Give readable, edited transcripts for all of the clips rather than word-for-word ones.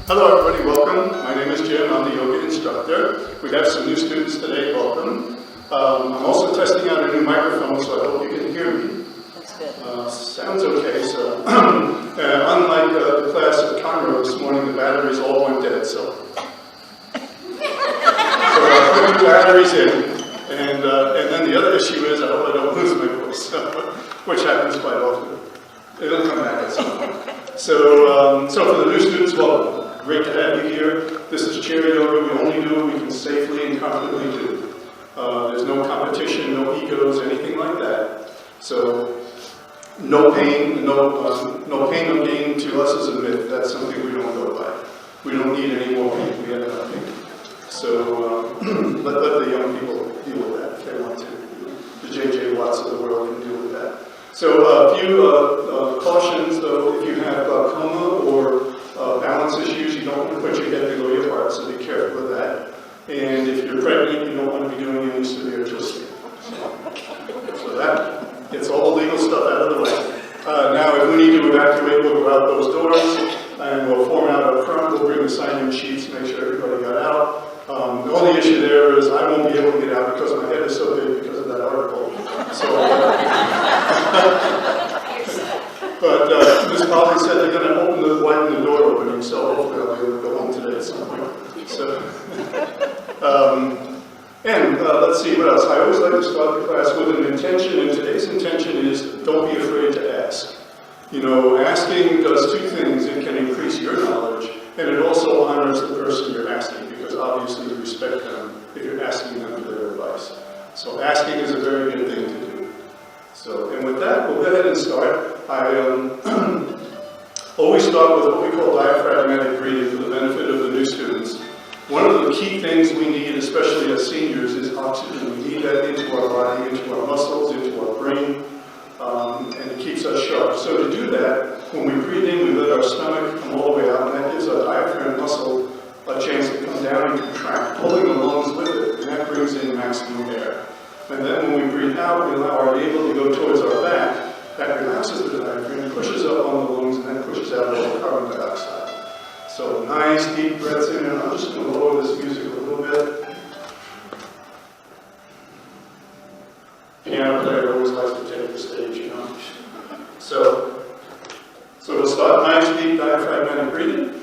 Hello everybody, welcome. My name is Jim, I'm the yoga instructor. We have some new students today, welcome. I'm also testing out a new microphone, so I hope you can hear me. That's good. Sounds okay, so unlike the class at Conroe this morning, the batteries all went dead, so I put new batteries in, and then the other issue is I hope I don't lose my voice, which happens quite often. It'll come back at some point. So for the new students, welcome. Great to have you here. This is chair yoga. We only do what we can safely and comfortably do. There's no competition, no egos, anything like that. So no pain, no pain, no gain to us is a myth. That's something we don't go by. We don't need any more pain. We have enough pain. So let the young people deal with that if they want to. The J.J. Watts of the world can deal with that. So a few cautions, though, if you have coma or balance issues, you don't want to put your head below your heart, so be careful of that. And if you're pregnant, you don't want to be doing any severe twisting. So that gets all the legal stuff out of the way. Now, if we need to evacuate, we'll go out those doors, and we'll form out up front. We'll bring the sign-in sheets, make sure everybody got out. The only issue there is I won't be able to get out because my head is so big because of that article. So, but Ms. Polly said they're going to widen the door opening, so hopefully I'll be able to go home today at some point. So, let's see what else. I always like to start the class with an intention, and today's intention is don't be afraid to ask. You know, asking does two things. It can increase your knowledge, and it also honors the person you're asking, because obviously you respect them if you're asking them for their advice. So asking is a very good thing to do. So, and with that, we'll go ahead and start. I always start with what we call diaphragmatic breathing for the benefit of the new students. One of the key things we need, especially as seniors, is oxygen. We need that into our body, into our muscles, into our brain, and it keeps us sharp. So to do that, when we breathe in, we let our stomach come all the way out, and that gives our diaphragm muscle a chance to come down and contract, pulling the lungs with it, and that brings in maximum air. And then when we breathe out, we allow our navel to go towards our back. That relaxes the diaphragm, pushes up on the lungs, and then pushes out all the carbon dioxide. So nice deep breaths in, and I'm just going to lower this music a little bit. Piano player always likes to take the stage, you know. So we'll start nice deep diaphragmatic breathing.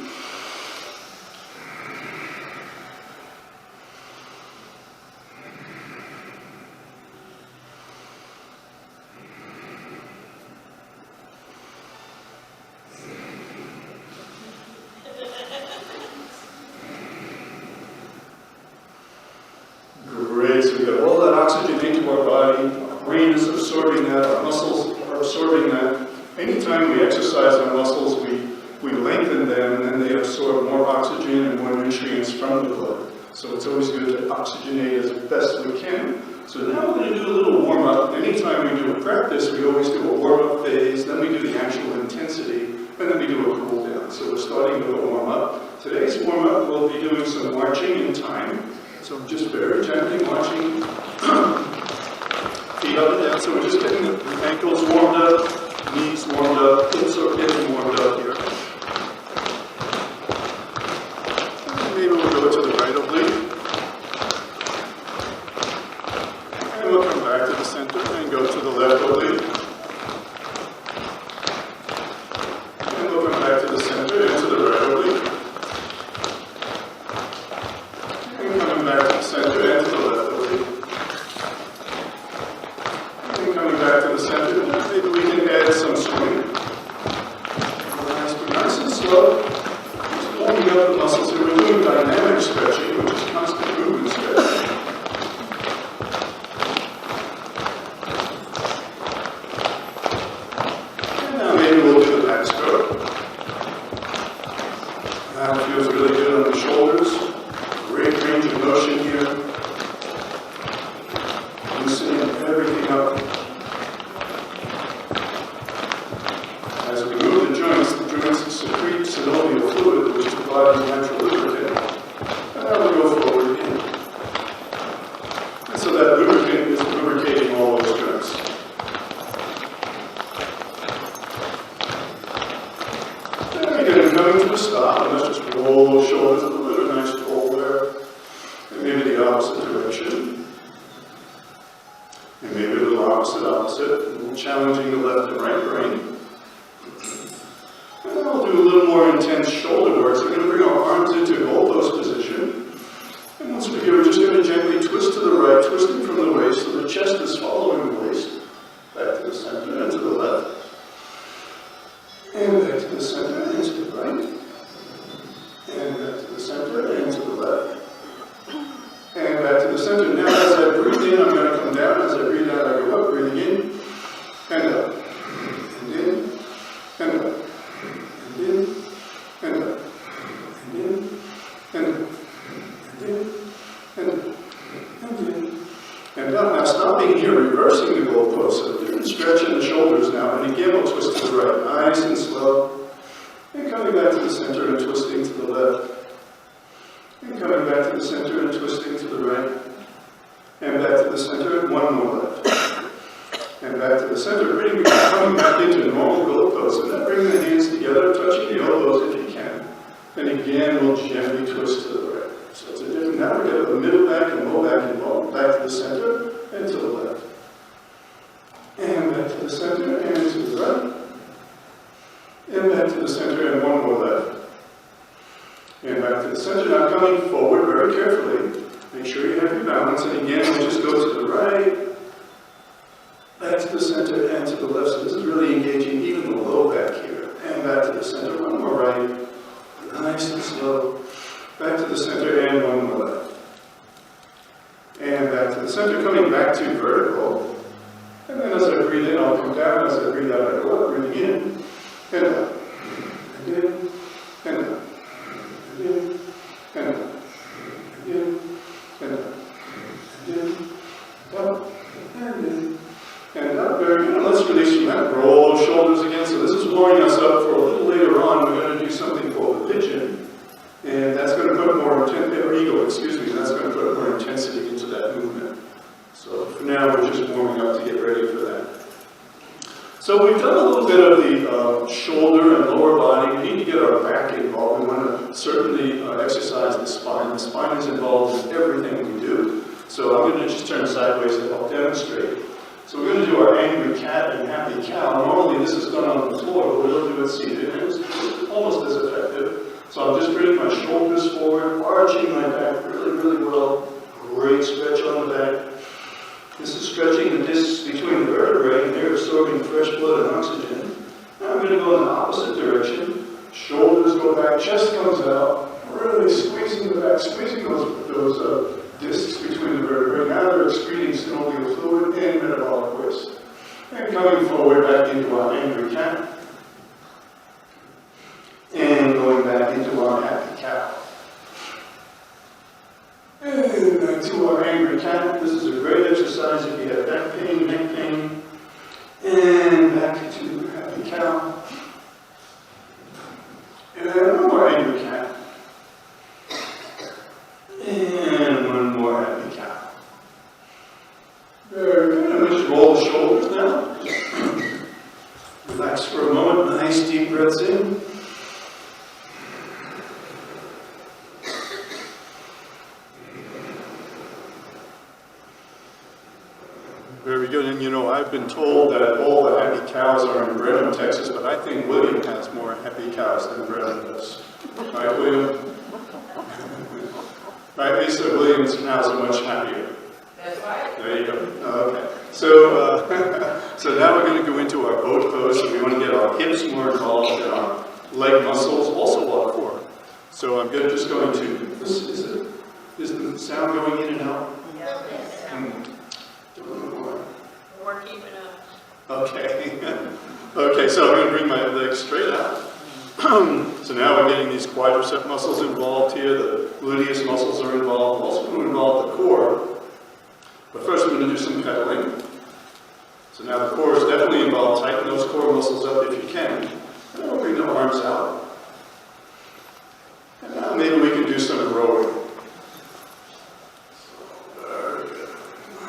Great, so we got all that oxygen into our body, our brain is absorbing that, our muscles are absorbing that. Anytime we exercise our muscles, we lengthen them, and then they absorb more oxygen and more nutrients from the blood. So it's always good to oxygenate as best we can. So now we're going to do a little warm-up. Anytime we do a practice, we always do a warm-up phase, then we do the actual intensity, and then we do a cool-down. So we're starting with a warm-up. Today's warm-up, we'll be doing some marching in time. So just very gently marching, feet up and down. So we're just getting the ankles warmed up, knees warmed up, hips are getting warmed up here. And maybe we'll go to the right oblique. And we'll come back to the center and go to the left oblique. And we'll come back to the center and to the right oblique. Back to the center and to the left oblique. And coming back to the center, maybe we can add some swing. direction. And maybe a little opposite, a little challenging the left and right brain. And then we'll do a little more intense shoulder work. So we're going to bring our arms into goalpost position. And once we're here, we're just going to gently twist to the right, twisting from the waist, so the chest is following the waist. Back to the center and to the left. And back to the center and to the right. And back to the center and to the left. And back to the center. Now as I breathe in, I'm going to come down. As I breathe out, I go up, breathing in, and up. And in, and up. And in, and up. And in, and up. And in, and up. And in, and up. Now stopping here, reversing the goalpost. So different stretch in the shoulders now. And again, we'll twist to the right. Nice and slow. And coming back to the center and twisting to the left. And coming back to the center and twisting to the right. And back to the center and one more left. And back to the center, coming back into normal goalposts. And then bring the hands together, touching the elbows if you can. And again, we'll gently twist to the right. So it's a different, now we go to the middle back and low back involved. Back to the center and to the left. And back to the center and to the right. And back to the center and one more left. And back to the center. Now coming forward very carefully. Make sure you have your balance. And again, we'll just go to the right. Back to the center and to the left. So this is really engaging even the low back here. And back to the center. One more right. Nice and slow. Back to the center and one more left. And back to the center. Coming back to vertical. And then as I breathe in, I'll come down. As I breathe out, I go up. Breathing in. And up. And in. And up. And in. And up. And in. And up. And in. Up. And in. And up. Very good. Let's release from that. Roll those shoulders again. So this is warming us up for a little later on. We're going to do something called the pigeon. And that's going to put more that's going to put more intensity into that movement. So for now, we're just warming up to get ready for that. So we've done a little bit of the shoulder and lower body. We need to get our back involved. We want to certainly exercise the spine. The spine is involved in everything we do. So I'm going to just turn sideways to help demonstrate. So we're going to do our angry cat and happy cow. Normally this is done on the floor, but we'll do it seated. And it's almost as effective. So I'm just bringing my shoulders forward, arching my back really, really well. Great stretch on the back. This is stretching the discs between the vertebrae, and they're absorbing fresh blood and oxygen. Now I'm going to go in the opposite direction. Shoulders go back, chest comes out, really squeezing the back, squeezing those discs between the vertebrae. Now they're excreting synovial fluid and metabolic waste. And coming forward back into our angry cat. And going back into our happy cow. And back to our angry cat. This is a great exercise if you have back pain, neck pain. And back to happy cow. And one more angry cat. And one more happy cow. Very good. And just roll the shoulders now. Relax for a moment. Nice deep breaths in. Very good, and you know, I've been told that all the happy cows are in Brenham, Texas, but I think William has more happy cows than Brenham does. Right, William? Right, Lisa, William's cows are much happier. That's right. There you go. Okay. So, so now we're going to go into our boat pose, and we want to get our hips more involved and our leg muscles, also our core. So I'm just going to, is the sound going in and out? Yes. We're keeping up. Okay. Okay, so I'm going to bring my legs straight out. So now we're getting these quadricep muscles involved here. The gluteus muscles are involved. We're also going to involve the core. But first we're going to do some pedaling. So now the core is definitely involved. Tighten those core muscles up if you can. And then we'll bring the arms out. And now maybe we can do some rowing.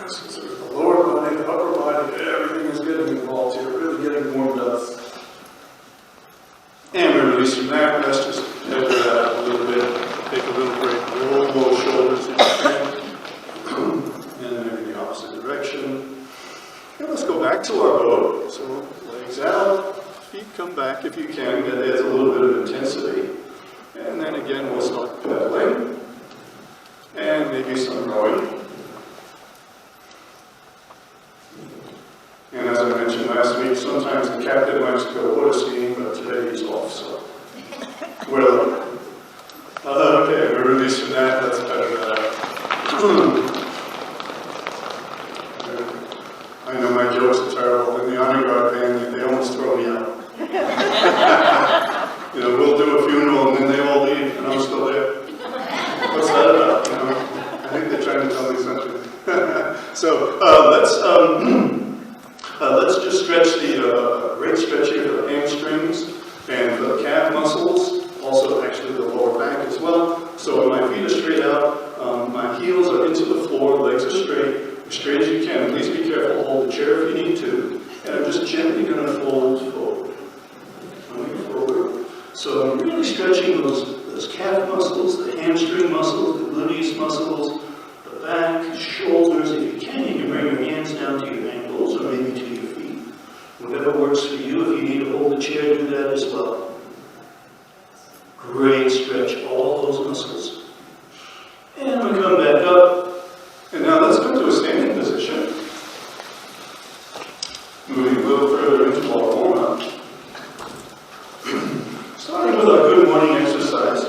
So there's the lower body, the upper body, everything is getting involved here, really getting warmed up. And we release from that. Let's just measure that out a little bit. Take a little break. Roll those shoulders if you can. And let's go back to our boat. So legs out, feet come back if you can. That adds a little bit of intensity. And then again, we'll start pedaling. And maybe some rowing. And as I mentioned last week, sometimes the captain likes to go water skiing, but today he's off, so we're okay, we're released from that. Let's pedal that out. I know my jokes are terrible. In the honor guard band, they almost throw me out. You know, we'll do a funeral and then they all leave and I'm still there. What's that about? You know, I think they're trying to tell me something. So let's just stretch the great stretch here for the hamstrings and for the calf muscles. Also, actually, the lower back as well. So when my feet are straight out, my heels are into the floor, legs are straight as you can. Please be careful. Hold the chair if you need to. And I'm just gently going to fold forward. Coming forward. So I'm really stretching those calf muscles, the hamstring muscles, the gluteus muscles, the back, shoulders. If you can bring your hands down to your ankles or maybe to your feet. Whatever works for you. If you need to hold the chair, do that as well. Great stretch, all those muscles. And we come back up. And now let's come to a standing position. Moving a little further into our warm-up. Starting with our good morning exercise.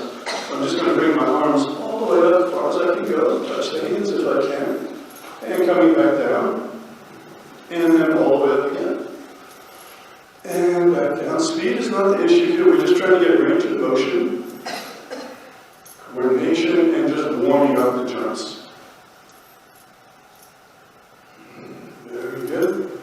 I'm just going to bring my arms all the way up as far as I can go. Touch the hands if I can. And coming back down. And then all the way up again. And back down. Speed is not the issue here. We're just trying to get range of motion, coordination, and just warming up the joints. Very good.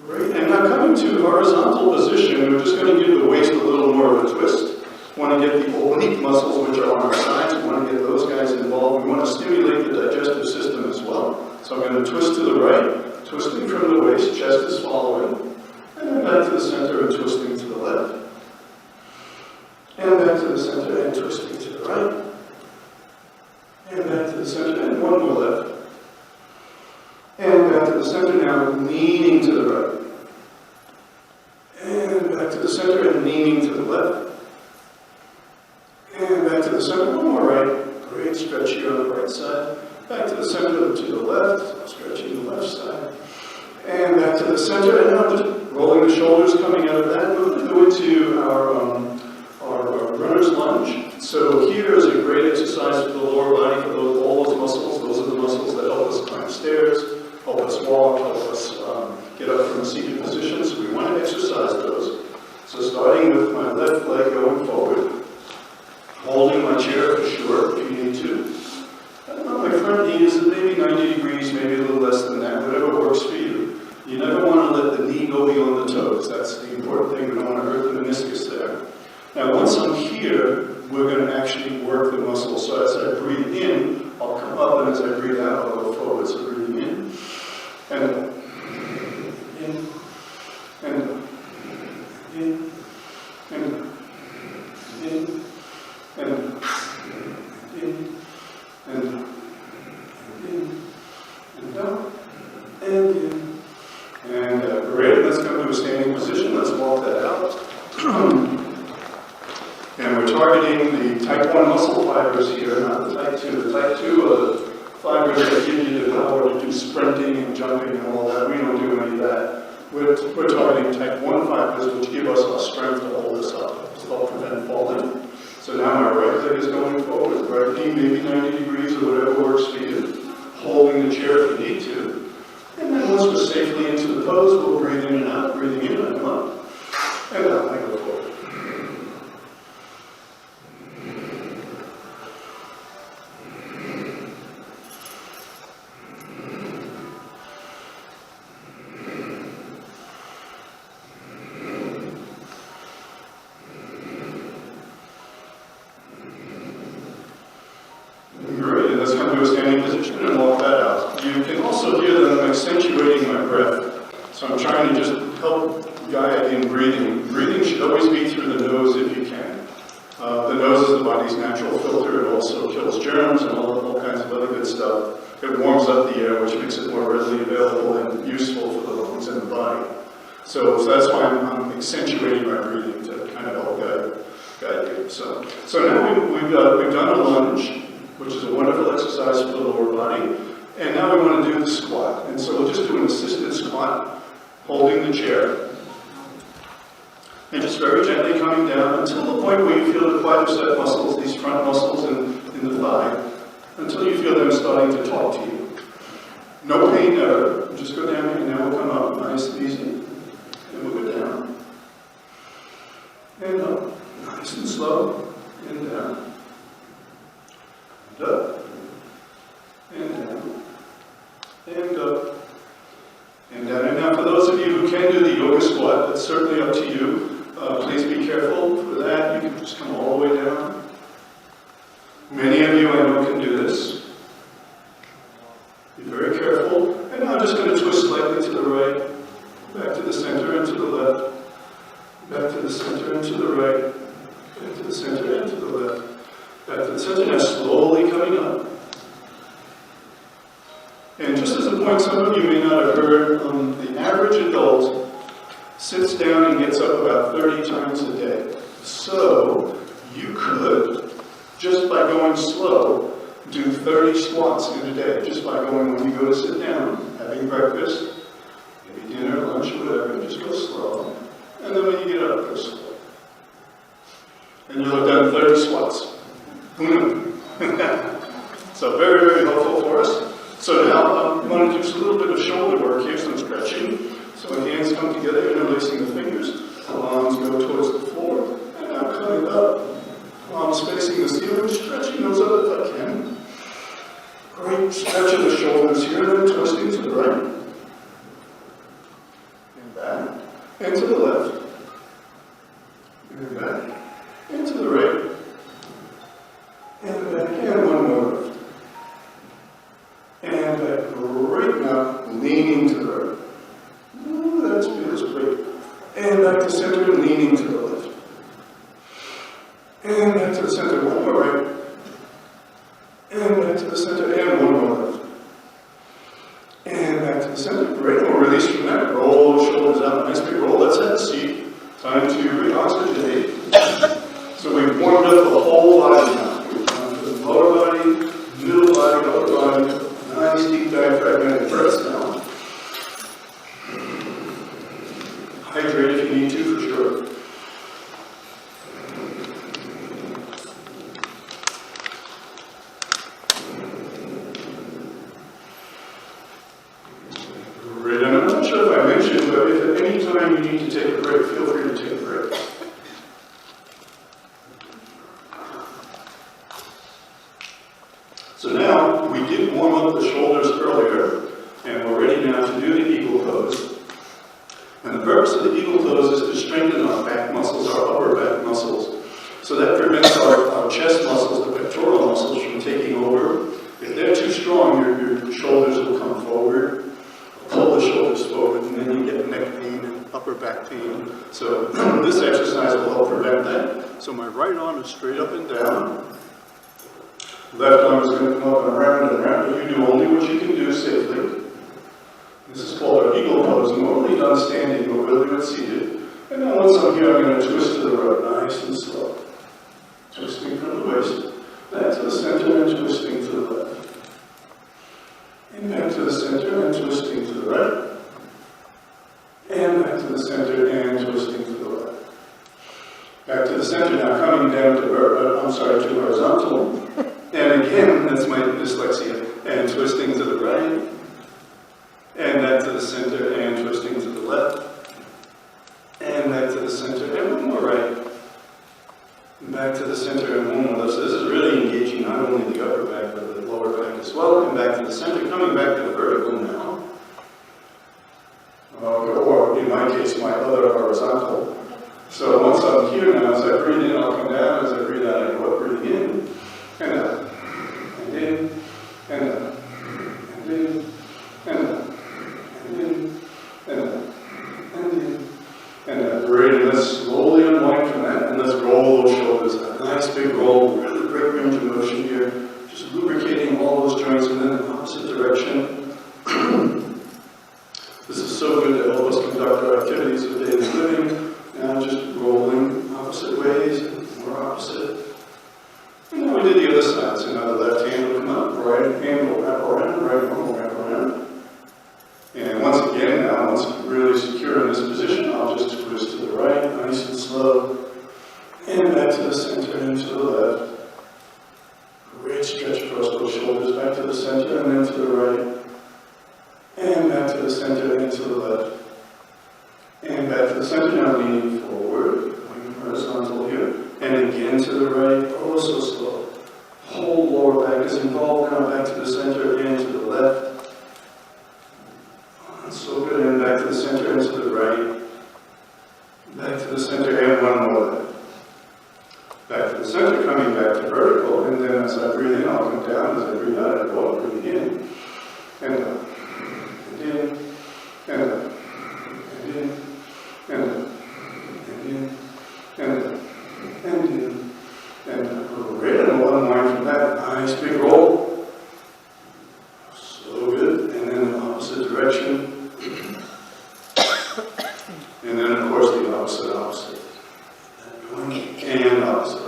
Great. And now coming to horizontal position, we're just going to give the waist a little more of a twist. We want to get the oblique muscles, which are on our sides. We want to get those guys involved. We want to stimulate the digestive system as well. So I'm going to twist to the right. Twisting from the waist, chest is following, and then back to the center and twisting to the left. And back to the center and twisting to the right. And back to the center and one more left. And back to the center now, leaning to the right. And back to the center and leaning to the left. And back to the center, one more right. Great stretch here on the right side. Back to the center to the left, stretching the left side. And back to the center, and now just rolling the shoulders coming out of that. We're going to go into our runner's lunge. So here is a great exercise for the lower body, for all those muscles. Those are the muscles that help us climb stairs, help us walk, help us get up from a seated position. So we want to exercise those. So starting with my left leg going forward, holding my chair for sure if you need to. My front knee is maybe 90 degrees, maybe a little less than that, whatever works for you. You never want to let the knee go beyond the toes. That's the important thing. We don't want to hurt the meniscus there. Now, once I'm here, we're going to actually work the muscles. So as I breathe in, I'll come up, and as I breathe out, I'll go forward. So breathing in, and in, and in, and in, and in, and and down, and in, and great. Let's come to a standing position. Let's walk that out. And we're targeting the type 1 muscle fibers here, not the type 2. The type 2 are the fibers that give you the power to do sprinting and jumping and all that. We don't do any of that. We're targeting type 1 fibers, which give us our strength to hold us up, to help prevent falling. So now my right leg is going forward, right knee maybe 90 degrees or whatever works for you. Holding the chair if you need to. And then once we're safely into the pose, we'll breathe in and out. Breathing in, I come up. And out, I go forward. Great, and let's come to a standing position and walk that out. You can also hear that I'm accentuating my breath. So I'm trying to just help guide in breathing. Breathing should always be through the nose if you can. The nose is the body's natural filter. It also kills germs and all kinds of other good stuff. It warms up the air, which makes it more readily available and useful for the lungs and the body. So that's why I'm accentuating my breathing to kind of help guide you. So now we've done a lunge, which is a wonderful exercise for the lower body. And now we want to do the squat. And so we'll just do an assisted squat, holding the chair. And just very gently coming down until the point where you feel the quadricep muscles, these front muscles in the thigh, until you feel them starting to talk to you. No pain ever. Just go down and now we'll come up nice and easy. And we'll go down. And up. Nice and slow. And down. And up. And down. And up. And down. And now for those of you who can do the yoga squat, that's certainly up to you. Please be careful for that. You can just come all the way down. Many of you I know can do this. Be very careful. And now I'm just going to twist slightly to the right, back to the center and to the left, back to the center and to the right, back to the center and to the left, back to the center. Now slowly coming up. And just as a point, some of you may not have heard, the average adult sits down and gets up about 30 times a day. So you could, just by going slow, do 30 squats in a day, just by going when you go to sit down, having breakfast, maybe dinner, lunch, whatever, just go slow. And then when you get up, go slow. And you'll have done 30 squats. Who knew? So very, very helpful for us. So now I'm going to do just a little bit of shoulder work here, some stretching. So hands come together, interlacing the fingers. Palms go towards the floor. And now coming up. Palms facing the ceiling, stretching those up if I can. Great stretch of the shoulders here, and then twisting to the right. And back. And to the left. And back. And to the right. And back. And one more left. And back. Right now, leaning to the right. Ooh, that feels great. And back to center, leaning to the left. And back to the center, one more right. And back to the center, and one more left. And back to the center. Great, we'll release from that. Roll the shoulders out, nice big roll. Let's have a seat. Time to reoxygenate. So we've warmed up the whole body now. We've gone to the lower body, middle body, upper body. Nice deep diaphragmatic breaths now. Hydrate if you need to, for sure. Great, and I'm not sure if I mentioned, but if at any time you need to take a break, feel free to take a break. So now, we did warm up the shoulders earlier, and we're ready now to do the eagle pose. And the purpose of the eagle pose is to strengthen our back muscles, our upper back muscles. So that prevents our chest muscles, the pectoral muscles, from taking over. If they're too strong, your shoulders will come forward. Pull the shoulders forward, and then you get neck pain and upper back pain. So this exercise will help prevent that. So my right arm is straight up and down. Left arm is going to come up and around, but you do only what you can do safely. This is called our eagle pose, normally done standing, but we'll do it seated. And now once I'm here, I'm going to twist to the right, nice and slow. Twisting from the waist, back to the center and twisting to the left. And back to the center and twisting to the right. And back to the center and twisting to the left. Back to the center, now coming down to horizontal. And again, that's my dyslexia. And twisting to the right. And back to the center and twisting to the left. And back to the center and one more right. And back to the center and one more left. So this is really engaging not only the upper back, but the lower back as well. And back to the center, coming back to the vertical now. Or in my case, my other horizontal. So once I'm here now, as I breathe in, I'll come down. As I breathe out, I go up, breathing in. And out. And in. And out. And in. And out. And in, and out, and in, and out. Great, and let's slowly unwind from that, and let's roll those shoulders out. Nice big stretch across both shoulders, back to the center and then to the right. And back to the center and to the left. And back to the center, now leaning forward, going horizontal here. And again to the right, oh so slow. Whole lower back is involved now, back to the center and to the left. So good, and back to the center and to the right. Back to the center and one more left. Back to the center, coming back to vertical, and then as I breathe in, I'll come down. As I breathe out, I go up, breathe in, and up, and in, and up, and in, and up, and in, and up, and in, and up. Great, and one line from that. Nice big roll. So good. And then the opposite direction. And then, of course, the opposite. And opposite.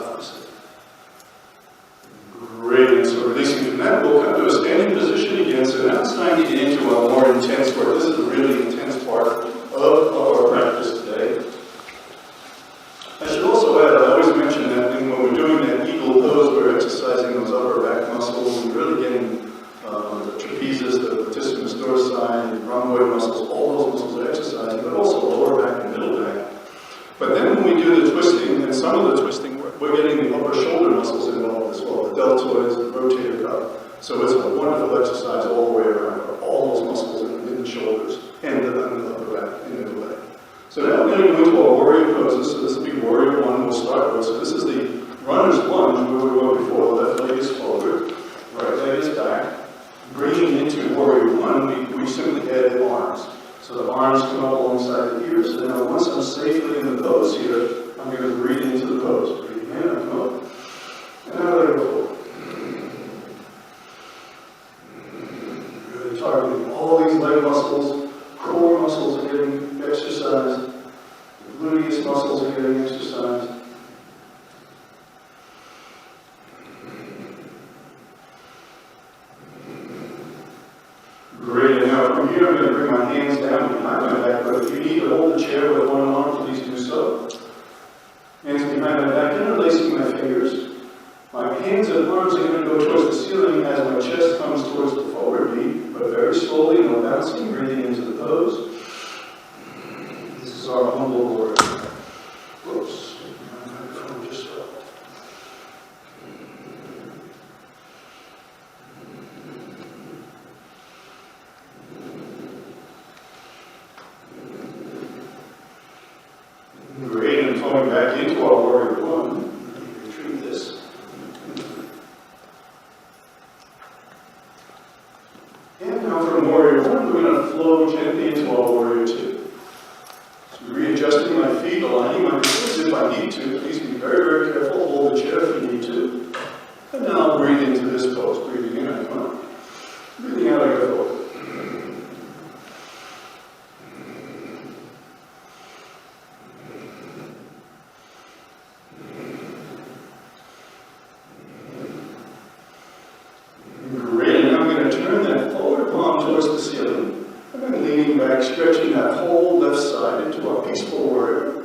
Great, and so releasing from that, we'll come to a standing position again. So now it's time to get into a more intense work. This is a really intense part of our practice today. I should also add, I always mention that when we're doing that eagle pose, we're exercising those upper back muscles and really getting the trapezius, the latissimus dorsi, the rhomboid muscles, all those muscles are exercising, but also lower back and middle back. But then when we do the twisting, and some of the twisting, we're getting the upper shoulder muscles involved as well, the deltoids, the rotator cuff. So it's a wonderful exercise all the way around for all those muscles in the shoulders and the upper back and middle back. So now we're going to go into our warrior poses. So this will be warrior one we'll start with. So this is the runner's lunge where we were before. The left leg is forward, right leg is back. Bringing into warrior one, we simply add the arms. So the arms come up alongside the ears, and now once I'm safely in the pose here, I'm going to breathe into the pose. Breathe in, I come up, and out I go forward. Really targeting all these leg muscles, core muscles are getting exercised, the gluteus muscles are getting exercised. Great, and now from here I'm going to bring my hands down behind my back, but if you need to hold the chair with one arm, please do so. Hands behind my back, interlacing my fingers. My hands and arms are going to go towards the ceiling as my chest comes towards the forward beat, but very slowly, no bouncing, breathing into the pose. This is our humble warrior. Whoops, my microphone just fell. Great, and coming back into our warrior one. Let me retrieve this. And now from warrior one, we're going to flow gently into our warrior two. So readjusting my feet, aligning my knees if I need to. Please be very, very careful. Hold the chair if you need to. And now I'll breathe into this pose. Breathing in, I come up. Breathing out, I go forward. Back, stretching that whole left side into our peaceful warrior.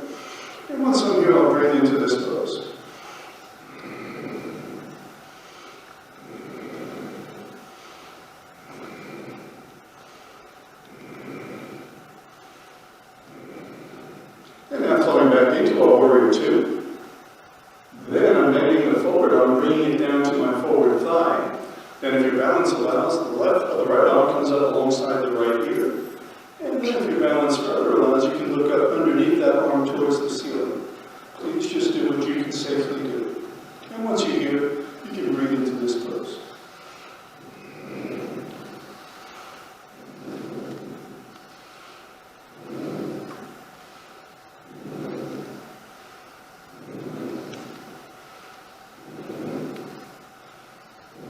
And once I'm here, I'll breathe into this pose. And now flowing back into our warrior two. Then I'm bending the forward arm, bringing it down to my forward thigh. And if your balance allows, the left or the right arm comes up alongside the right ear. And then if your balance further allows, you can look up underneath that arm towards the ceiling. Please just do what you can safely do. And once you're here, you can breathe into this pose.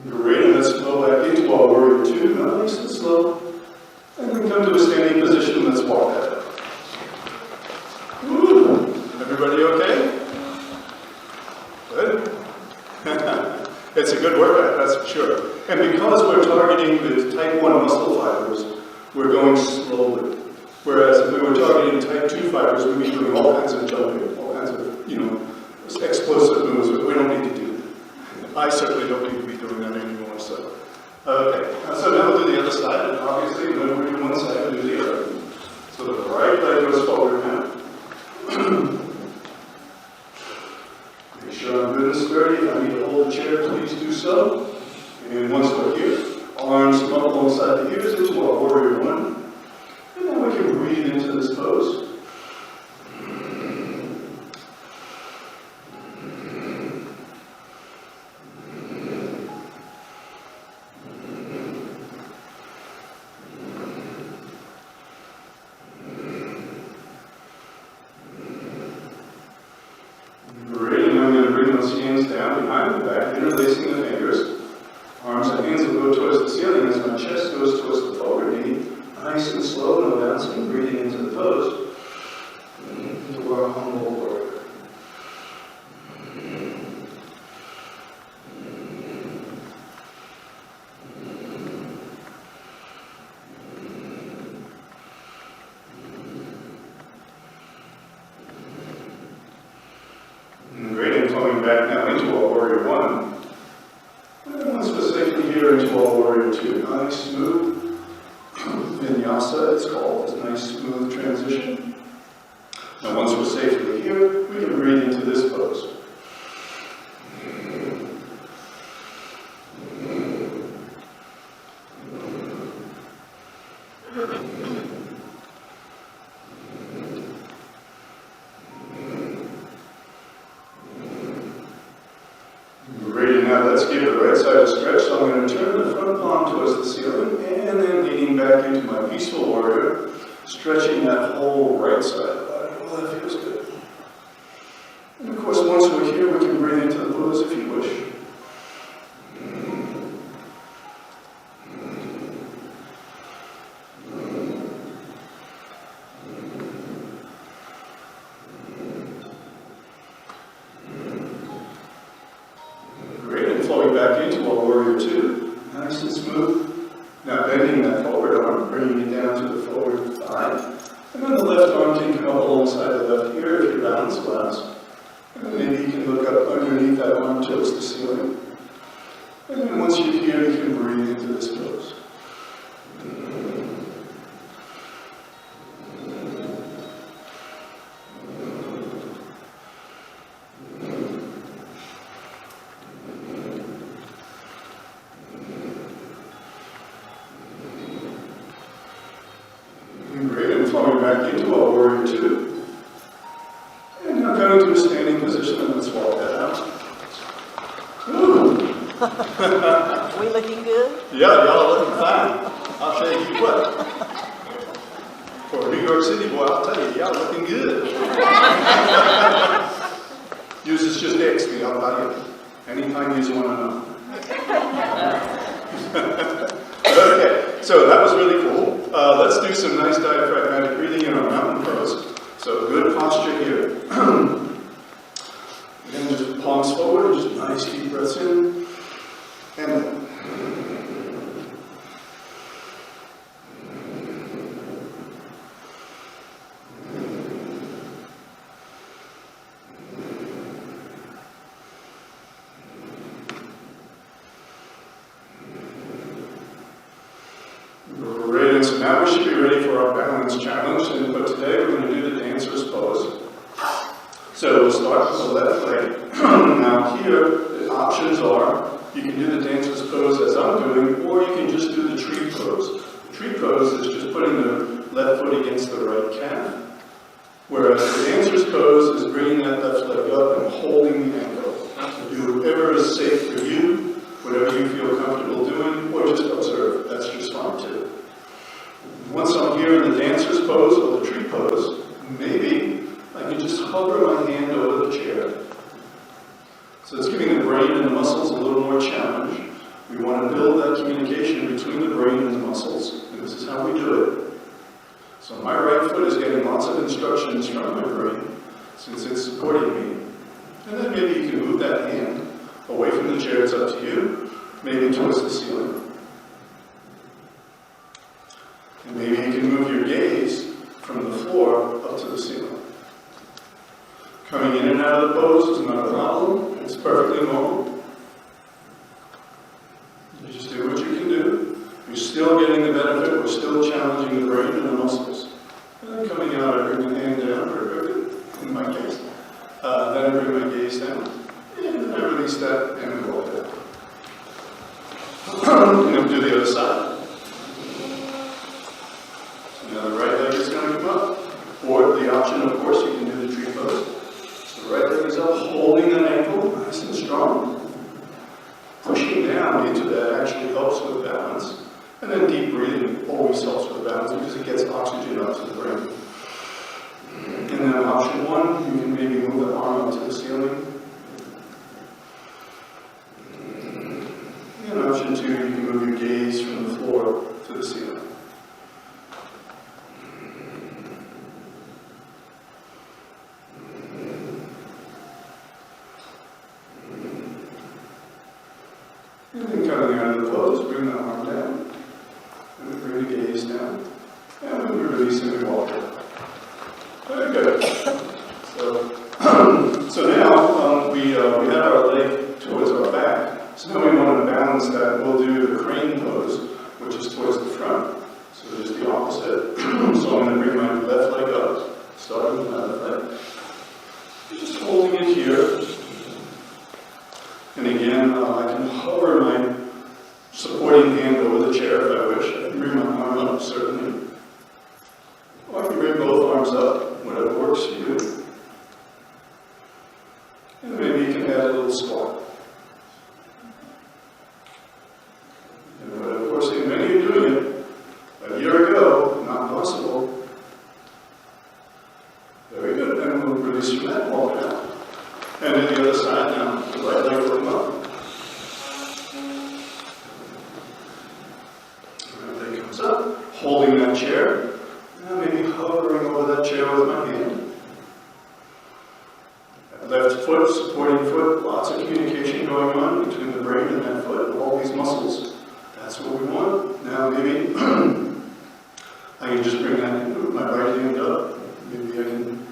Great, and let's flow back into our warrior two, nice and slow. And then come to a standing position, let's walk that out. Woo. Everybody okay? Good? It's a good workout, that's for sure. And because we're targeting the type 1 muscle fibers, we're going slowly. Whereas if we were targeting type 2 fibers, we'd be doing all kinds of jumping, all kinds of, explosive moves, but we don't need to do that. I certainly don't need to be doing that anymore. Arms up alongside the ears into our warrior one. And then we can breathe into this pose. Great, and I'm going to bring those hands down behind the back, interlacing the fingers. Arms and hands will go towards the ceiling as my chest goes towards the forward knee. Nice and slow, no bouncing, breathing into the pose. Into our humble warrior. Great, and flowing back now into our warrior one. And once we're safely here into our warrior two. Nice, smooth. Vinyasa, it's called. It's a nice, smooth transition. Now, once we're safely here, we can breathe into this pose. Great, now let's give the right side a stretch. So I'm going to turn the front palm towards the ceiling and then leaning back into my peaceful warrior, stretching that whole right side of the body. Well, that feels good. And of course, once we're here, we can breathe into the pose if you wish. Great, and flowing back into our warrior two, nice and smooth. Now bending that forward arm, bringing it down to the forward thigh. And then the left arm can come up alongside the left ear if your balance allows. And then maybe you can look up underneath that arm towards the ceiling. And then once you're here, you can breathe into this pose. Great, and flowing back into our warrior two. And now going to a standing position, and let's walk that out. Ooh. We looking good? Yeah, y'all are looking fine. I'll tell you what. For a New York City boy, I'll tell you, y'all looking good. Yours is just X, I'll buy you anytime you want to know. Okay, so that was really cool. Let's do some nice diaphragmatic breathing in our mountain pose. So good posture here. Then just palms forward, just nice deep breaths in. And then. Great, so now we should be ready for our balance challenge, but today we're going to do the dancer's pose. So we'll start with the left leg. Now here, the options are, you can do the dancer's pose as I'm doing, or you can just do the tree pose. The tree pose is just putting the left foot against the right calf, whereas the dancer's pose is bringing that left leg up and holding the ankle. So do whatever is safe for you, whatever you feel comfortable doing, or just observe. That's just fine too. Once I'm here in the dancer's pose or the tree pose, maybe I can just hover my hand over the chair. So it's giving the brain and the muscles a little more challenge. We want to build that communication between the brain and the muscles, and this is how we do it. So my right foot is getting lots of instructions from my brain, since it's supporting me. And then maybe you can move that hand away from the chair, it's up to you, maybe towards the ceiling. And maybe you can move your gaze from the floor up to the ceiling. Coming in and out of the pose is not a problem. It's perfectly normal. You just do what you can do. You're still getting the benefit. We're still challenging the brain and the muscles. And then coming out, I bring the hand down, in my case. Then I bring my gaze down. And I release that and we walk down. And do the other side. So now the right leg is going to come up. Or the option, of course, you can do the tree pose. So the right leg is up, holding that ankle, nice and strong. Pushing down into that actually helps with balance. And then deep breathing always helps with balance because it gets oxygen up to the brain. And then option one, you can maybe move the arm up to the ceiling. And option two, you can move your gaze from the floor to the ceiling. And then coming out of the pose, bring the arm down. And we bring the gaze down. And then we release and we walk it. Very good. So now we have our leg towards our back. So now we want to balance that. We'll do the crane pose, which is towards the front. So just the opposite. So I'm going to bring my left leg up, starting with my left leg. Just holding it here. And again, I can hover my supporting hand over the chair if I wish. I can bring my arm up, certainly. Or I can bring both arms up, whatever works for you. And maybe you can add a little squat. And of course, many are doing it. A year ago, not possible. Very good. And we'll release from that, walk it out. And then the other side now, the right leg will come up. Right leg comes up, holding that chair. Now maybe hovering over that chair with my hand. That left foot, supporting foot, lots of communication going on between the brain and that foot, and all these muscles. That's what we want. Now maybe I can just bring my right hand up. Maybe I can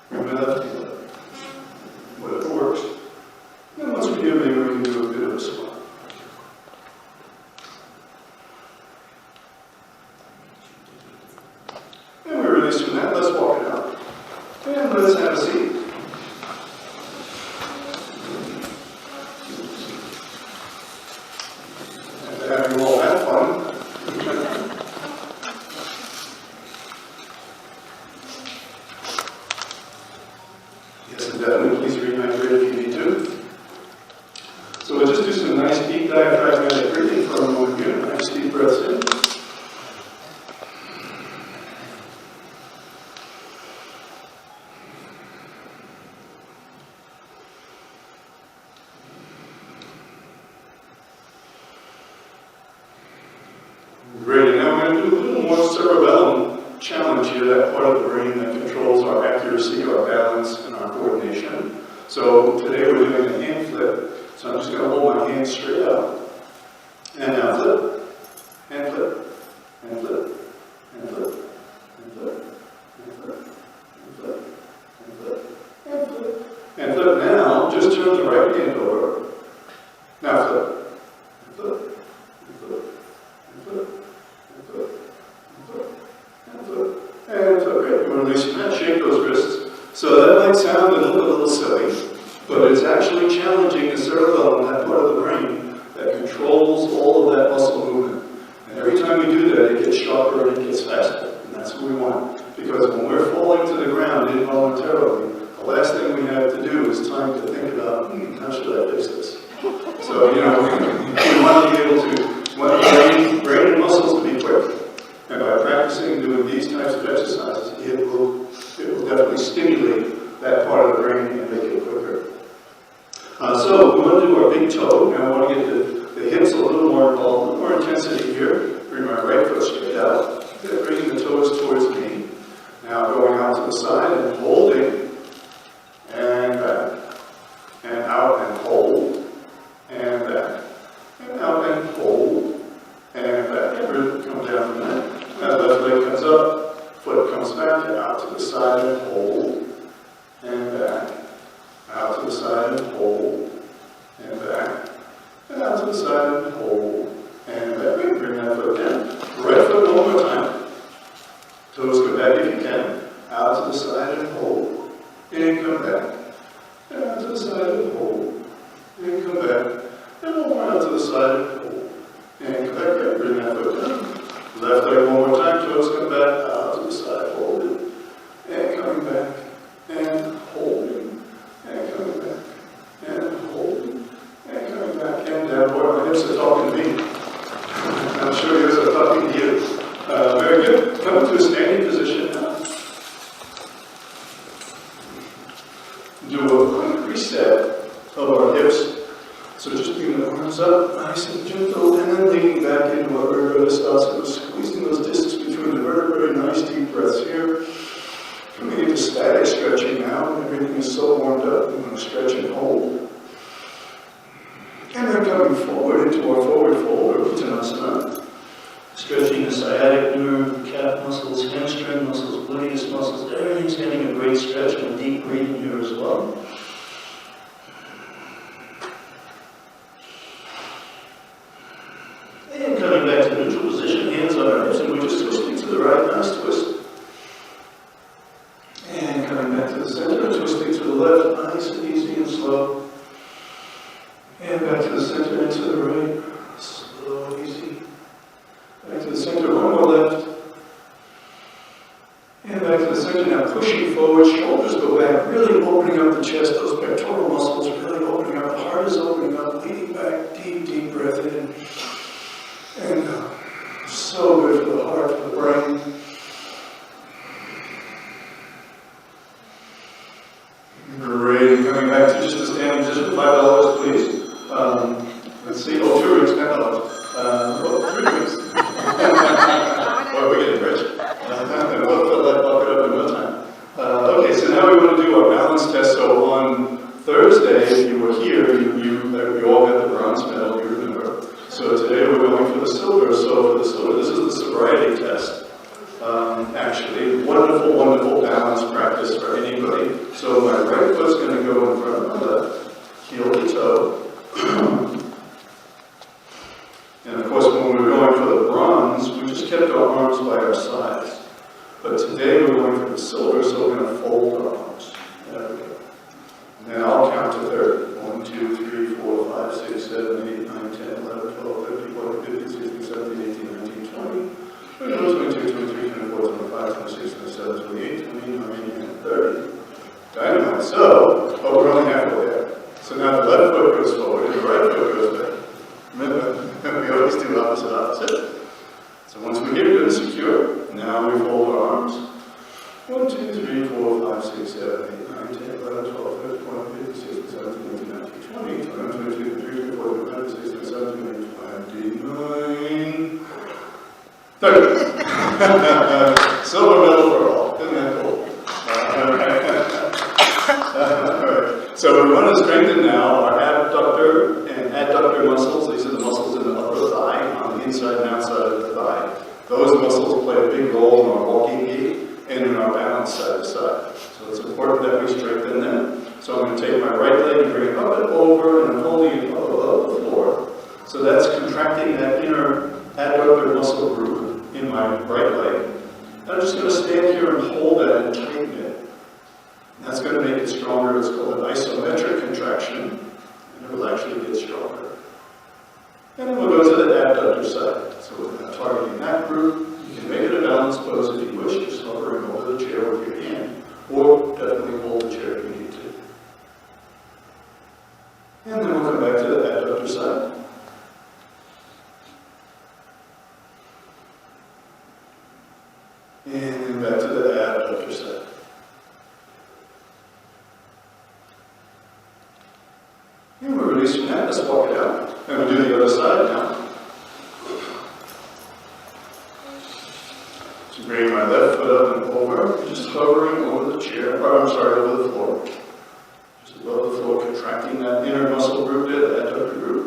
bring my left hand up. Whatever works. And once we do, maybe we can do a bit of a squat. And we release from that. Let's walk it out. And let's have a seat. And having all that fun. Yes, and definitely please rehydrate if you need to. So we'll just do some nice deep diaphragmatic breathing for a moment here. Nice deep breaths in. Great, now we're going to do a little more cerebellum challenge here, that part of the brain that controls our accuracy, our balance, and our coordination. So today we're doing a hand flip. So I'm just going to hold my hand straight up. And now flip, and flip, and flip, and flip, and flip, and flip, and flip, and flip, and flip, and flip. Now just turn the right hand over. Now flip, and flip, and flip, and flip. And so great, you want to release from that, shake those wrists. So that might sound a little silly, but it's actually challenging the cerebellum, that part of the brain that controls all of that muscle movement. And every time we do that, it gets sharper and it gets faster. And that's what we want. Because when we're falling to the ground involuntarily, the last thing we have to do is time to think about, how should I fix this? So, we want to be able to, want the brain and muscles to be quick. And by practicing doing these types of exercises, it will definitely stimulate that part of the brain and make it quicker. So we want to do our big toe. Now I want to get the hips a little more involved, a little more intensity here. Bring my right foot straight out. Bringing the toes towards me. Now going out to the side and holding. And back. And out and hold. And back. And out and hold. And back. And really come down from that. Now left leg comes up, foot comes back, out to the side and hold, and back, out to the side and hold, and back, and out to the side and hold, and back. Bring that foot down. Right foot one more time. Toes go back if you can. Out to the side and hold, and come back, and out to the side and hold, and come back, and one more out to the side and hold. And what we're going to start with squeezing those discs between the vertebrae. Nice deep breaths here. Coming into static stretching now. Everything is so warmed up. We're going to stretch and hold. And then coming forward into our forward fold or Uttanasana. Stretching the sciatic nerve, calf muscles, hamstring muscles, gluteus muscles. Everything's getting a great stretch and a deep breathing here as well. And coming back to neutral position, hands on our hips, and we're just twisting to the right, nice twist. And coming back to the center, twisting to the left, nice and easy and slow. And back to the center and to the right, slow, easy. Back to the center, one more left. And back to the center, now pushing forward, shoulders go back, really opening up the chest, those pectoral muscles really opening up, the heart is opening up, leaning back, deep, deep breath in. And so good for the heart, for the brain. Great, coming back to just a standing position, $5 please. Let's see, oh, 2 rings, $10. Oh, 3 rings. Boy, we're getting rich. We'll fill that bucket up in no time. Okay, so now we want to do our balance test. So on Thursday, if you were here, you all got the bronze medal, you remember. So today we're going for the silver. So for the silver, this is the sobriety test. Actually, wonderful, wonderful balance practice for anybody. So my right foot's going to go in front of my left, heel to toe. And of course, when we were going for the bronze, we just kept our arms by our sides. But today we're going for the silver, so we're going to fold our arms. There we go. And then I'll count to 30. 1, 2, 3, 4, 5, 6, 7, 8, 9, 10, 11, 12, 13, 14, 15, 16, 17, 18, 19, 20. 21, 22, 23, 24, 25, 26, 27, 28, 29, and 30. Dynamite. So, oh, we're only halfway there. So now the left foot goes forward and the right foot goes back. Remember, we always do opposite. So once we get good and secure, now we fold our arms. 1, 2, 3, 4, 5, 6, 7, 8, 9, 10, 11, 12, 13, 14, 15, 16, 17, 18, 19, 20, 21, 22, 23, 24, 25, 26, 27, 28, 29, 30. Silver medal for all. Isn't that cool? Alright. So we want to strengthen now our abductor and adductor muscles. These are the muscles in the upper thigh, on the inside and outside of the thigh. Those muscles play a big role in our walking gait and in our balance side to side. So it's important that we strengthen them. So I'm going to take my right leg and bring it up and over, and I'm holding it up above the floor. So that's contracting that inner adductor muscle group in my right leg. And I'm just going to stand here and hold that and tighten it. And that's going to make it stronger. It's called an isometric contraction, and it will actually get stronger. And then we'll go to the abductor side. So we're targeting that group. You can make it a balance pose if you wish, just hovering over the chair with your hand, or definitely hold the chair if you need to. And then we'll come back to the abductor side. And then back to the abductor side. And we're releasing that. Let's walk it out. And we'll do the other side now. So bring my left foot up and over, just hovering over the chair, over the floor. Just above the floor, contracting that inner muscle group there, that adductor group.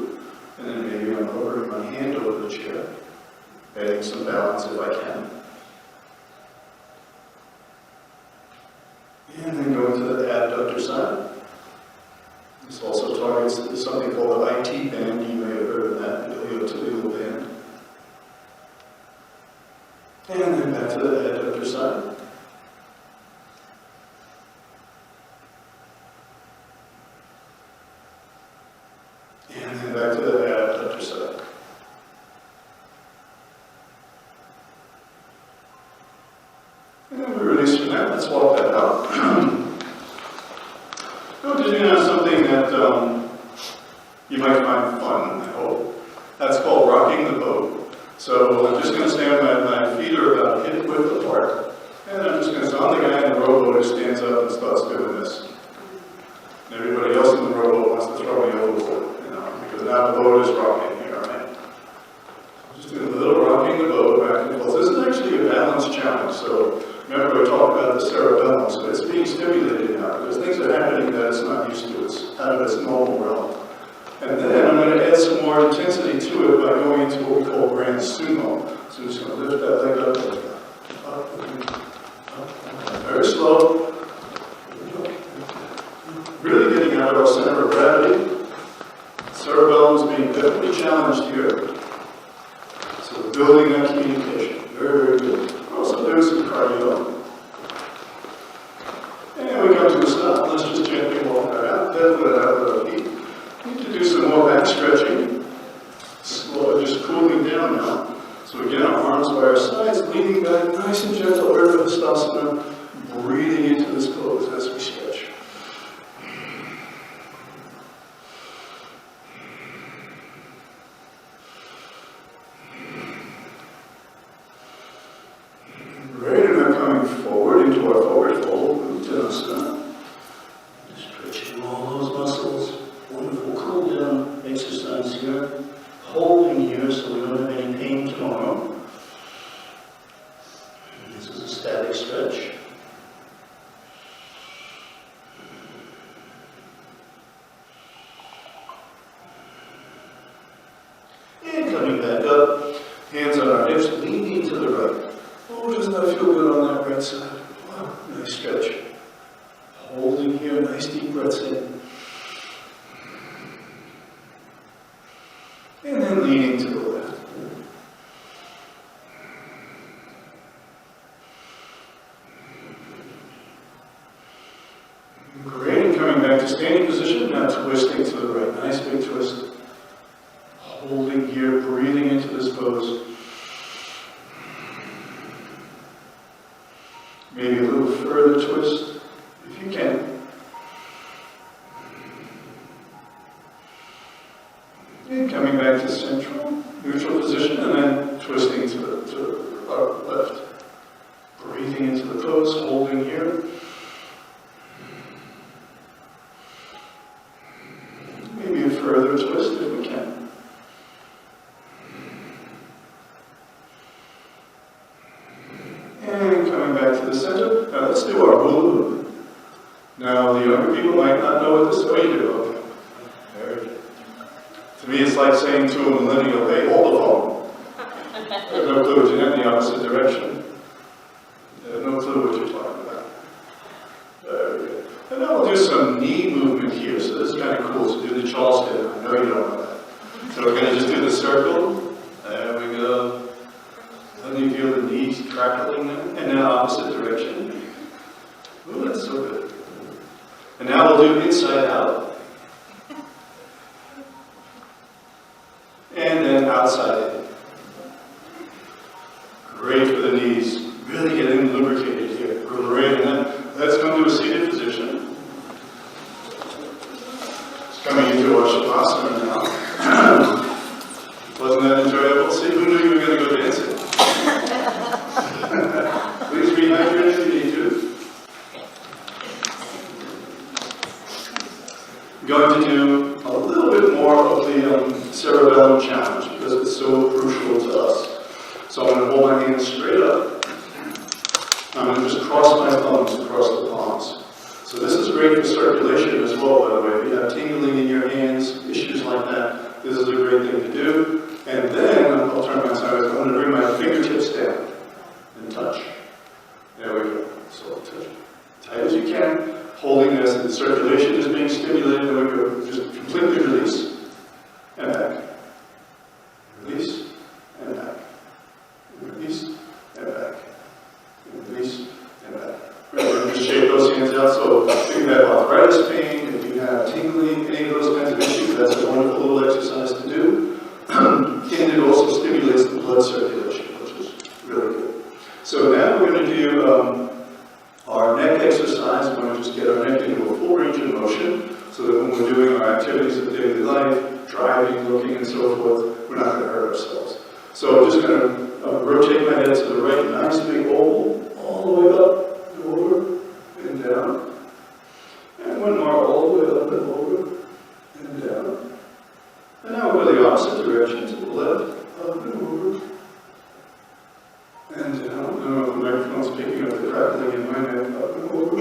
And then maybe I'm hovering my hand over the chair, adding some balance if I can. And then going to the adductor side. This also targets something called the IT band. You may have heard of that, the iliotibial band. And then back to the adductor side. And then back to the adductor side. And then we release from that. Let's walk that out. We'll do now something that you might find fun, I hope. That's called rocking the boat. So I'm just going to stand, my feet are about hip width apart. And I'm just going to, so I'm the guy in the rowboat who stands up and starts doing this. And everybody else in the rowboat wants to throw me overboard, because now the boat is rocking here, right? I'm just doing a little intensity to it by going into what we call grand sumo. So I'm just going to lift that leg up, very slow. Really getting out of our center of gravity. Cerebellum's being definitely challenged here. So we're building that communication. Very, very good. We're also doing some cardio. And we come to a stop. Let's just gently walk that out. Then let it out with our feet. We need to do some more back stretching. Slow, just cooling down now. So again, our arms by our sides, leaning back, nice and gentle, Urdhva Hastasana, breathing into this pose as we stretch. Great, and then coming forward into our forward fold, Uttanasana. Stretching all those muscles. Wonderful cool down exercise here. Holding here so we don't have any pain tomorrow. This is a static stretch. And coming back up, hands on our hips, leaning to the right. Oh, doesn't that feel good on that right side? Wow, nice stretch. Holding here, nice deep breaths in. And then leaning to the left. Great, and coming back to standing position, now twisting to the right. Nice big twist. Holding here, breathing into this pose. Maybe a little further twist, if you can. And coming back to central, neutral position, and then twisting to our left. Breathing into the pose, holding here. Maybe a further twist if we can. And coming back to the center. Now let's do our hula hoop. Now the younger people might not know what this is. Oh, you do. Okay. Very good. To me, it's like saying to a millennial, hey, hold the phone. I have no clue what you have in the opposite direction. I have no clue what you're talking about. Very good. And now we'll do some knee movement here. So this is kind of cool. So do the Charleston. I know you don't know that. So we're going to just do the circle. There we go. Then you feel the knees crackling there. And now opposite direction. Ooh, that's so good. And now we'll do inside out. And then outside in. Great for the knees. Really getting lubricated here. Great. And then let's come to a seated position. It's coming into our Shavasana now. Wasn't that enjoyable? See, who knew you were going to go dancing? Please rehydrate if you need to. Going to do a little bit more of the cerebellum challenge because it's so crucial to us. So I'm going to hold my hands straight up. I'm going to just cross my thumbs across the palms. So this is great for circulation as well, by the way. If you have tingling in your hands, issues like that, this is a great thing to do. And then I'll turn my side. I'm going to bring my fingertips down and touch. There we go. So I'll touch tight as you can. Holding this, and the circulation is being stimulated, and we go just completely release, and back. Release, and back. Release, and back. Release, and back. Right, just shake those hands out, so if you have arthritis pain, if you have tingling, any of those kinds of issues, that's a wonderful little exercise to do. And it also stimulates the blood circulation, which is really good. So now we're going to do our neck exercise. We're going to just get our neck into a full range of motion so that when we're doing our activities of daily life, driving, looking, and so forth, we're not going to hurt ourselves. So I'm just going to rotate my head to the right, nice big oval, all the way up, and over, and down. And one more, all the way up and over, and down. And now we'll go the opposite direction, to the left, up and over, and down. I don't know if the microphone's picking up the crackling in my head, up and over.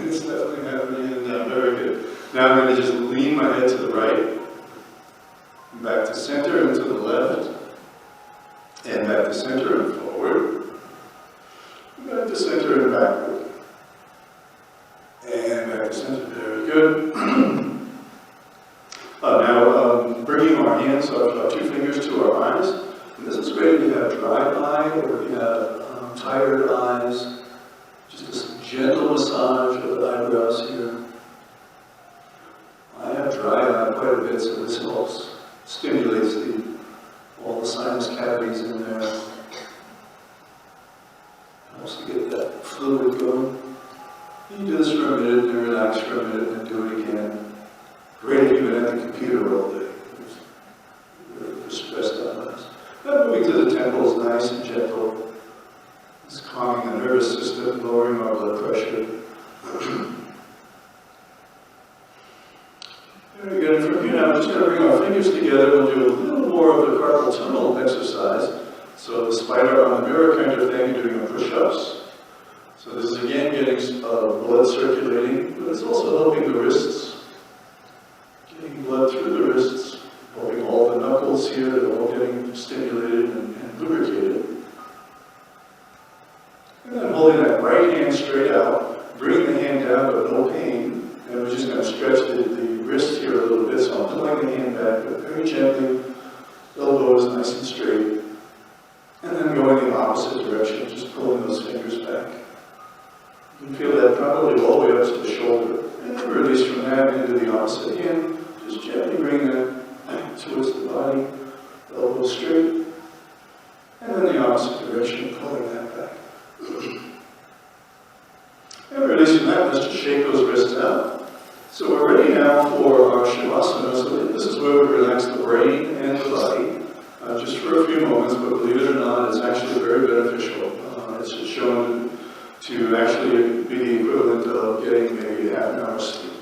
It's definitely happening, and down. Very good. Now I'm going to just lean my head to the right, back to center and forward. Back to center and backward. And back to center, very good. Now, bringing our hands, our two fingers to our eyes. And this is great if you have dry eye or if you have tired eyes. Just a gentle massage of the eyebrows here. I have dry eye quite a bit, so this helps. Stimulates all the sinus cavities in there. Helps to get that fluid going. You can do this for a minute and relax for a minute and then do it again. Great if you've been at the computer all day. You're stressed out last. Then moving to the temples, nice and gentle. It's calming the nervous system, lowering our blood pressure. Very good. And from here now, we're just going to bring our fingers together. We'll do a little more of the carpal tunnel exercise. So the spider on the mirror kind of thing, doing a push-ups. So this is again getting blood circulating, but it's also helping the wrists. Getting blood through the wrists, helping all the knuckles here, they're all getting stimulated and lubricated. And then holding that right hand straight out, bringing the hand down but no pain, and we're just going to stretch the wrist here a little bit, so I'm pulling the hand back, but very gently, elbows nice and straight, and then going in the opposite direction, just pulling those fingers back. You can feel that probably all the way up to the shoulder, and then release from that into the opposite hand, just gently bring that back towards the body, elbows straight, and then the opposite direction, pulling that back. And release from that, let's just shake those wrists out. So we're ready now for our Shavasana. So this is where we relax the brain and the body, just for a few moments, but believe it or not, it's actually very beneficial. It's shown to actually be the equivalent of getting maybe half an hour's sleep.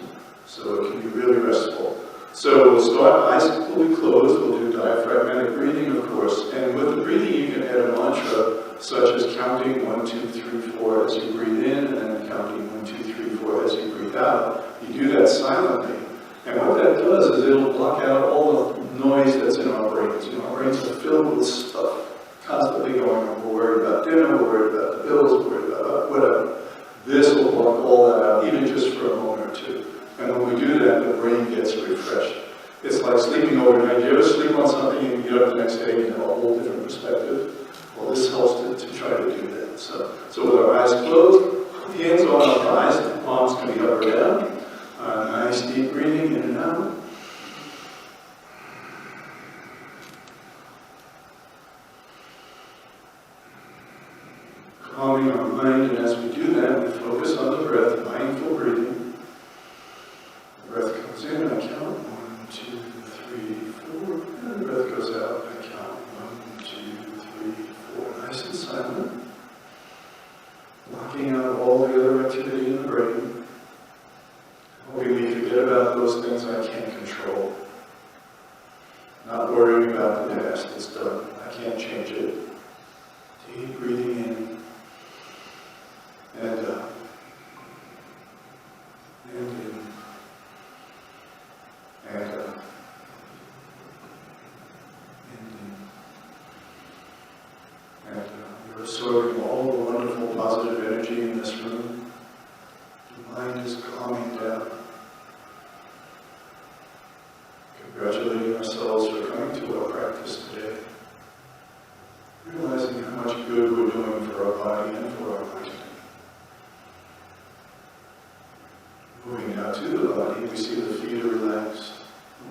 So it can be really restful. So we'll start, eyes will be closed, we'll do diaphragmatic breathing, of course, and with the breathing you can add a mantra such as counting 1, 2, 3, 4 as you breathe in, and then counting 1, 2, 3, 4 as you breathe out. You do that silently, and what that does is it'll block out all the noise that's in our brains. You know, our brains are filled with stuff constantly going on. We're worried about dinner, we're worried about the bills, we're worried about whatever. This will block all that out, even just for a moment or two. And when we do that, the brain gets refreshed. It's like sleeping overnight. You ever sleep on something and you get up the next day and you have a whole different perspective? Well, this helps to try to do that. So with our eyes closed, hands on our thighs, the palms can be up or down. Nice deep breathing in and out. Calming our mind, and as we do that, we focus on the breath, mindful breathing. The breath comes in, I count 1, 2, 3, 4, and the breath goes out, I count 1, 2, 3, 4. Nice and silent. Blocking out all the other activity in the brain. Helping me forget about those things I can't control. Not worrying about the past, it's done. I can't change it. Deep breathing in. And out. And in. And out. And in. And out. You're absorbing all the wonderful positive energy in this room. The mind is calming down. Congratulating ourselves for coming to our practice today. Realizing how much good we're doing for our body and for our mind. Moving out to the body, we see the feet are relaxed,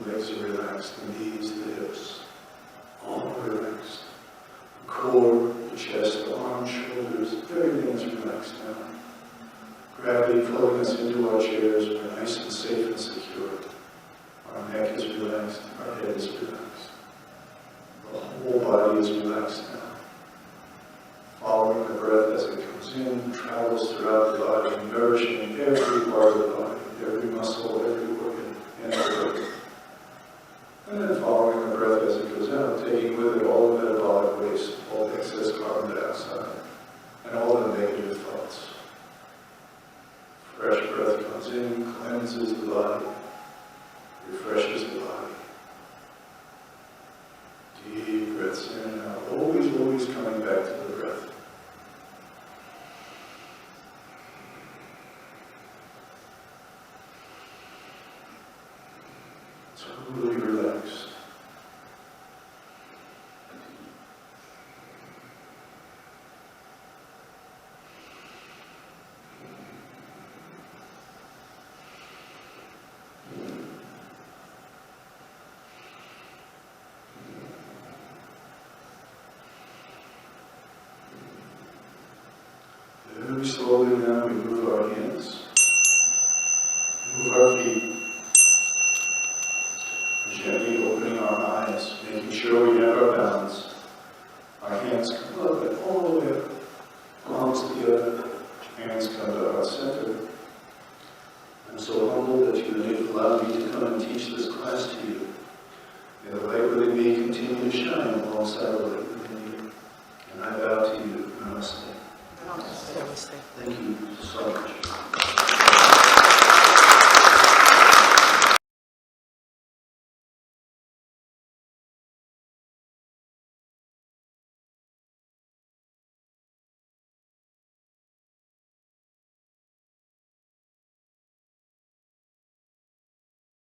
the legs are relaxed, the knees, the hips, all are relaxed. The core, the chest, the arms, shoulders, everything is relaxed now. Gravity pulling us into our chairs, we're nice and safe and secure. Our neck is relaxed, our head is relaxed. The whole body is relaxed now. Following the breath as it comes in, travels throughout the body, nourishing every part of the body, every muscle, every organ, and every organ. And then following the breath as it goes out, taking with it all the metabolic waste, all the excess carbon dioxide, and all the negative thoughts. Fresh breath comes in, cleanses the body, refreshes the body. Deep breaths in and out. Always, always coming back to the breath. Totally relaxed. Very slowly now we move our hands, move our feet, gently opening our eyes, making sure we have our balance. Our hands come up and all the way up, palms together, hands come to our center. I'm so humbled that you allowed me to come and teach this class to you. May the light within me continue to shine alongside the light.